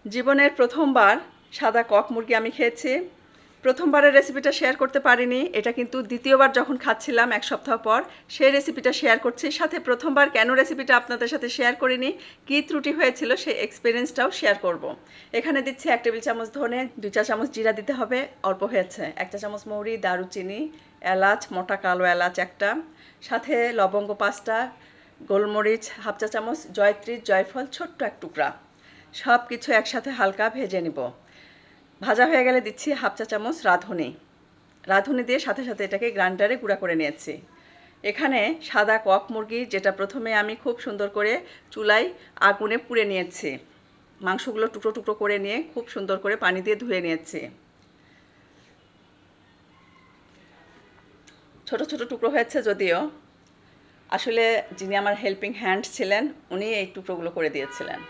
জীবনের প্রথমবার সাদা কক মুরগি আমি খেয়েছি। প্রথমবারের রেসিপিটা শেয়ার করতে পারিনি, এটা কিন্তু দ্বিতীয়বার যখন খাচ্ছিলাম এক সপ্তাহ পর সেই রেসিপিটা শেয়ার করছি। সাথে প্রথমবার কেন রেসিপিটা আপনাদের সাথে শেয়ার করিনি, কী ত্রুটি হয়েছিল সেই এক্সপিরিয়েন্সটাও শেয়ার করব। এখানে দিচ্ছি 1 টেবিল চামচ ধনে, 2 চা চামচ জিরা দিতে হবে, অল্প হয়েছে, 1 চা চামচ মৌরি, দারুচিনি, এলাচ, মোটা কালো এলাচ একটা, সাথে লবঙ্গ 5টা, গোলমরিচ 1/2 চা চামচ, জয়ত্রী, জয়ফল ছোট্ট এক টুকরা। সব কিছু একসাথে হালকা ভেজে নিব। ভাজা হয়ে গেলে দিচ্ছি 1/2 চা চামচ রাঁধুনি দিয়ে সাথে সাথে এটাকে গ্রাইন্ডারে গুঁড়া করে নিয়েছি। এখানে সাদা কক মুরগি, যেটা প্রথমে আমি খুব সুন্দর করে চুলায় আগুনে পুড়ে নিয়েছি, মাংসগুলো টুকরো টুকরো করে নিয়ে খুব সুন্দর করে পানি দিয়ে ধুয়ে নিয়েছি। ছোট ছোট টুকরো হয়েছে যদিও, আসলে যিনি আমার হেল্পিং হ্যান্ড ছিলেন উনি এই টুকরোগুলো করে দিয়েছিলেন।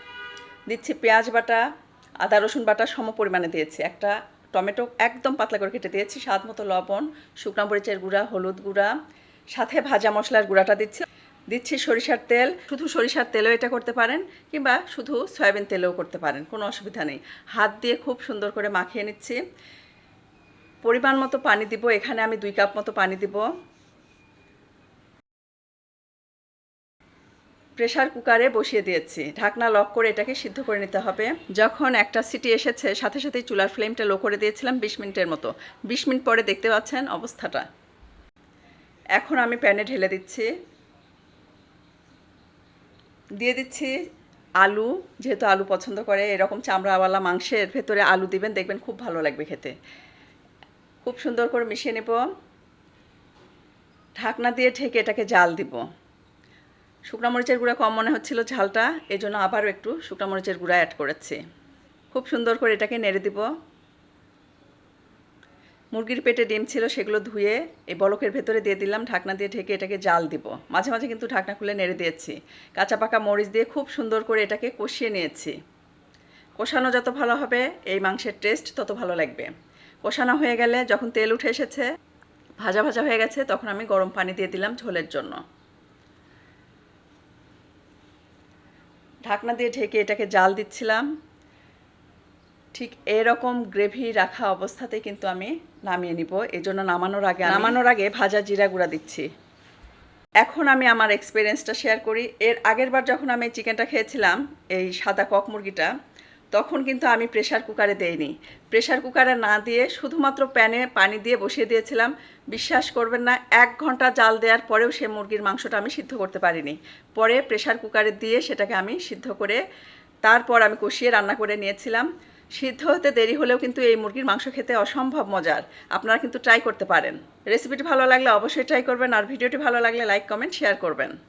দিচ্ছি পেঁয়াজ বাটা, আদা রসুন বাটা সম পরিমাণে দিয়েছি, একটা টমেটো একদম পাতলা করে কেটে দিয়েছি, স্বাদ মতো লবণ, শুকনো মরিচের গুঁড়া, হলুদ গুঁড়া, সাথে ভাজা মশলার গুঁড়াটা দিচ্ছি সরিষার তেল। শুধু সরিষার তেলেও এটা করতে পারেন, কিংবা শুধু সয়াবিন তেলেও করতে পারেন, কোনো অসুবিধা নেই। হাত দিয়ে খুব সুন্দর করে মাখিয়ে নিচ্ছি। পরিমাণ মতো পানি দিব, এখানে আমি 2 কাপ মতো পানি দিব। প্রেসার কুকারে বসিয়ে দিয়েছি, ঢাকনা লক করে এটাকে সিদ্ধ করে নিতে হবে। যখন একটা সিটি এসেছে সাথে সাথেই চুলার ফ্লেমটা লো করে দিয়েছিলাম 20 মিনিটের মতো। 20 মিনিট পরে দেখতে পাচ্ছেন অবস্থাটা। এখন আমি প্যানে ঢেলে দিচ্ছি, দিয়ে দিচ্ছি আলু। যেহেতু আলু পছন্দ করে, এরকম চামড়াওয়ালা মাংসের ভেতরে আলু দিবেন, দেখবেন খুব ভালো লাগবে খেতে। খুব সুন্দর করে মিশিয়ে নেব, ঢাকনা দিয়ে ঢেকে এটাকে জাল দিব। শুকনো মরিচের গুঁড়া কম মনে হচ্ছিল ঝালটা, এই জন্য আবারও একটু শুকনো মরিচের গুঁড়া অ্যাড করেছি। খুব সুন্দর করে এটাকে নেড়ে দিব। মুরগির পেটে ডিম ছিল, সেগুলো ধুয়ে এই বলকের ভেতরে দিয়ে দিলাম, ঢাকনা দিয়ে ঢেকে এটাকে জাল দিব। মাঝে মাঝে কিন্তু ঢাকনা খুলে নেড়ে দিয়েছি। কাঁচা পাকা মরিচ দিয়ে খুব সুন্দর করে এটাকে কষিয়ে নিয়েছি। কষানো যত ভালো হবে এই মাংসের টেস্ট তত ভালো লাগবে। কষানো হয়ে গেলে যখন তেল উঠে এসেছে, ভাজা ভাজা হয়ে গেছে, তখন আমি গরম পানি দিয়ে দিলাম ঝোলের জন্য। ঢাকনা দিয়ে ঢেকে এটাকে জাল দিচ্ছিলাম। ঠিক এরকম গ্রেভি রাখা অবস্থাতে কিন্তু আমি নামিয়ে নিব। এই জন্য নামানোর আগে ভাজা জিরা গুঁড়া দিচ্ছি। এখন আমি আমার এক্সপিরিয়েন্সটা শেয়ার করি। এর আগের বার যখন আমি চিকেনটা খেয়েছিলাম, এই সাদা কক মুরগিটা, তখন কিন্তু আমি প্রেসার কুকারে দেইনি। প্রেসার কুকারে না দিয়ে শুধুমাত্র প্যানে পানি দিয়ে বসিয়ে দিয়েছিলাম। বিশ্বাস করবেন না, 1 ঘন্টা জাল দেওয়ার পরেও সে মুরগির মাংসটা আমি সিদ্ধ করতে পারিনি। পরে প্রেসার কুকারে দিয়ে সেটাকে আমি সিদ্ধ করে তারপর আমি কষিয়ে রান্না করে নিয়েছিলাম। সিদ্ধ হতে দেরি হলেও কিন্তু এই মুরগির মাংস খেতে অসম্ভব মজার। আপনারা কিন্তু ট্রাই করতে পারেন। রেসিপিটি ভালো লাগলে অবশ্যই ট্রাই করবেন, আর ভিডিওটি ভালো লাগলে লাইক, কমেন্ট, শেয়ার করবেন।